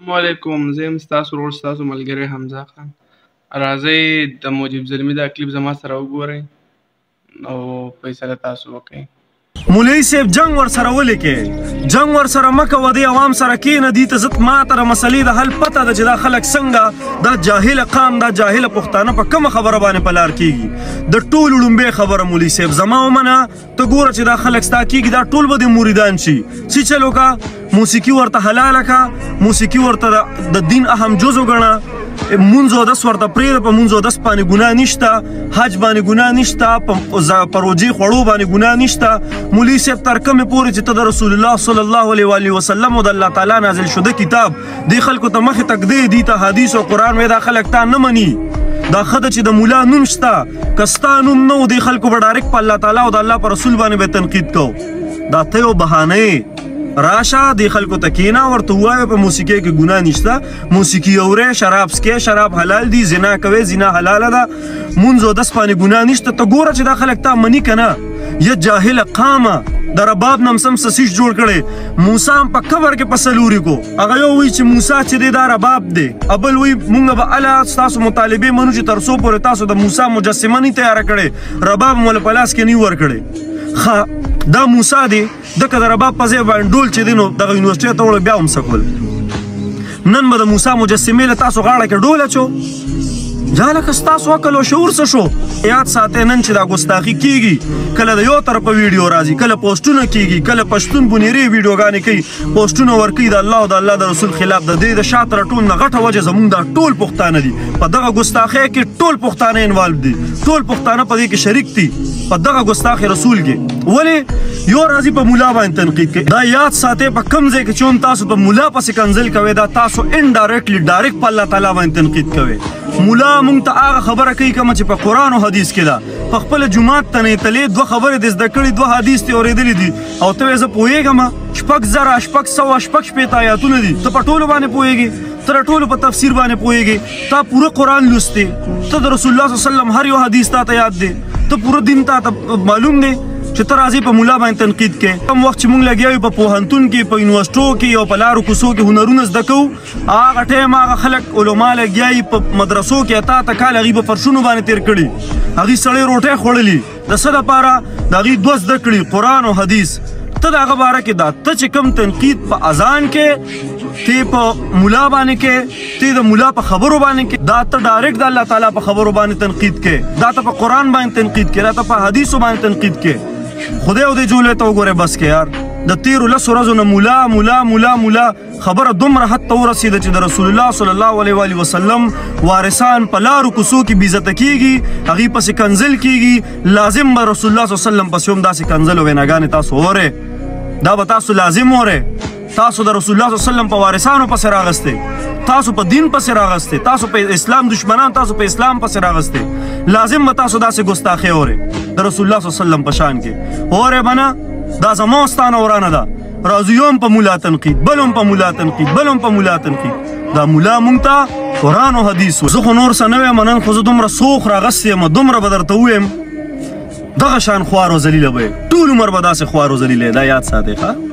السلام علیکم. زه یم ستاسو ورور ستاسو ملګری حمزه خان. راځئ د موجب زلمي دا کلیپ زما سره وګورئ او فیصله تاسو وکړئ. مولوي صاحب جنگ ورسره ولیکې، جنگ ورسره مه کوه، دې عوام سره کښېنه، دې ته زه ماته د مسلې د حل پته ده چې دا خلک څنګه دا جاهله قام دا جاهله پښتانه په کومه خبره باندې په لار کېږي. د ټولو لومبۍ خبره مولوي صاحب زما ومنه، ته ګوره چې دا خلک ستا کېږي دا ټول به د مریدان شي. څه چل وکړه، موسیقي ورته حلاله کړه، موسیقي ورته د دین اهم جز وګڼه، مونځ اودس ورته پرېږده، په مونځ اودس باندې ګناه نشته، حج باندې ګناه نشته، په روژې خوړو باندې ګناه نشته. مولوي صاحب تر کومې پورې چې ته د رسول الله صلی الله علیه وسلم او د الله تعالی نازل شده کتاب دې خلکو ته مخې تږدې، دې ته حدیث او قرآن وایي، دا خلک تا نه مني. دا ښه ده چې د مولا نوم شته، که ستا نوم نه و دې خلکو به ډایرکټ په الله تعالی او د الله په رسول باندې به تنقید کو. دا ته یو بهانه یې. راشه دې خلکو ته کښېنه، ورته ووایه په موسیقۍ کې ګناه نشته، موسیقي اورئ، شراب څکئ، شراب حلال دي، زنا کوئ، زنا حلاله ده، مونځ اودس باندې ګناه نشته. ته ګوره چې دا خلک تا مني که نه. یا جاهله قامه د رباب نه هم سم سسیش جوړ کړی. موسی هم په قبر کې په سلوري کو، هغه یو وایي چې موسی چې دی دا رباب دی، بل وایي مونږ به هله ستاسو مطالبې منو چې تر څو پورې تاسو د موسی مجسمه نه تیاره کړې، رباب مو له په لاس کې نه ورکړی. ښه دا موسی دی، دکه د رباب په ځای باندې ډول چې دی نو دغه یونیورسټۍ ته وړه بیا هم څه کول. نن به د موسی مجسمې له تاسو غاړه کې ډول اچو. یا لکه ستاسو عقل او شعور څه شو؟ یاد ساتئ نن چې دا ګستاخي کېږي، کله د یو طرفه ویډیو راځي، کله پوسټونه کېږي، کله پښتون بنیرې ویډیوګانې کوي، پوسټونه ورکوي د الله او د الله د رسول خلاف. د دې د شاته راټول نه غټه وجه زموږ دا ټول پښتانه دي. په دغه ګستاخۍ کې ټول پښتانه انوالو دي، ټول پښتانه په دې کې شریک دي، په دغه ګستاخ رسول کې. ولې یو راځي په مولا باندې تنقید کوي. دا یاد ساتئ په کوم ځای کې چې هم تاسو په مولا پسې کنځل کوئ، دا تاسو انډایرکټلی ډایرکټ په الله تعالی باندې تنقید کوئ. مولا مونږ ته هغه خبره کوي کومه چې په قرآن او حدیث کې ده. په خپله جومات ته نه تلې، دوه خبرې دې زده کړي، دوه حدیث دې اورېدلي دي، او ته وایې زه پوهېږم. 6,000 6,100 6,000 آیاتونه دي، ته په ټولو باندې پوهېږې، ته د ټولو په تفسیر باندې پوهېږې، تا پوره قرآن لوستې، ته د رسول الله صلی الله علیه وسلم هر یو حدیث تا ته یاد دی، ته پوره دین تا ته معلوم دی چې ته راځې په مولا باندې تنقید کې. کم وخت چې موږ لګیا یو په پوهنتون کې، په یونیورسټو کې او په لارو کوڅو کې هنرونه زده کوو، هغه ټایم هغه خلک علما لګیا یي په مدرسو کې، اته کال هغوی په فرشونو باندې تېر کړي، هغوی سړی روټۍ خوړلي، د څه دپاره د هغوی دوه زده کړي قرآن او حدیث. ته د هغه باره کې دا ته چې کوم تنقید په اذان کې، ته په مولا باندې کې، ته د مولا په خبرو باندې کې، دا ته ډایرکټ د الله تعالی په خبرو باندې تنقید کې، دا ته په قرآن باندې تنقید کې، دا ته په حدیثو باندې تنقید کې. خدای او دې جولې ته وګورئ بس کې یار. د تیرو 10 ورځو نه مولا مولا مولا مولا خبره دومره حد ته ورسېده چې د رسول الله صلی الله علیه وسلم وارثان په لارو کوڅو کې بې عزته کېږي، هغوی پسې کنځل کېږي. لازم به رسول الله صلی الله علیه وسلم پسې هم داسې کنځل او ویناګانې تاسو اورئ، دا به تاسو لازم اورئ. تاسو د رسول الله صلی الله علیه وسلم په وارثانو پسې راغستې، تاسو په دین پسې راغستې، تاسو په اسلام دشمنان تاسو په اسلام پسې راغستې. لازم به تاسو داسې ګستاخۍ اورئ د رسول الله صلی الله علیه وسلم په شان کې. اورئ به نه؟ دا زما او ستا نه ورانه ده. راځو یو هم په مولا تنقید، بل هم په مولا تنقید، بل هم په مولا تنقید. دا مولا مونږ ته قرآن او حدیث وایي. زه خو نور څه نه وایم، نن خو زه دومره سوخ راغستی یم، دومره به درته ووایم دغه شان خوار او ذلیله به یې، ټول عمر به داسې خوار او ذلیله یې. دا یاد ساتئ ښه.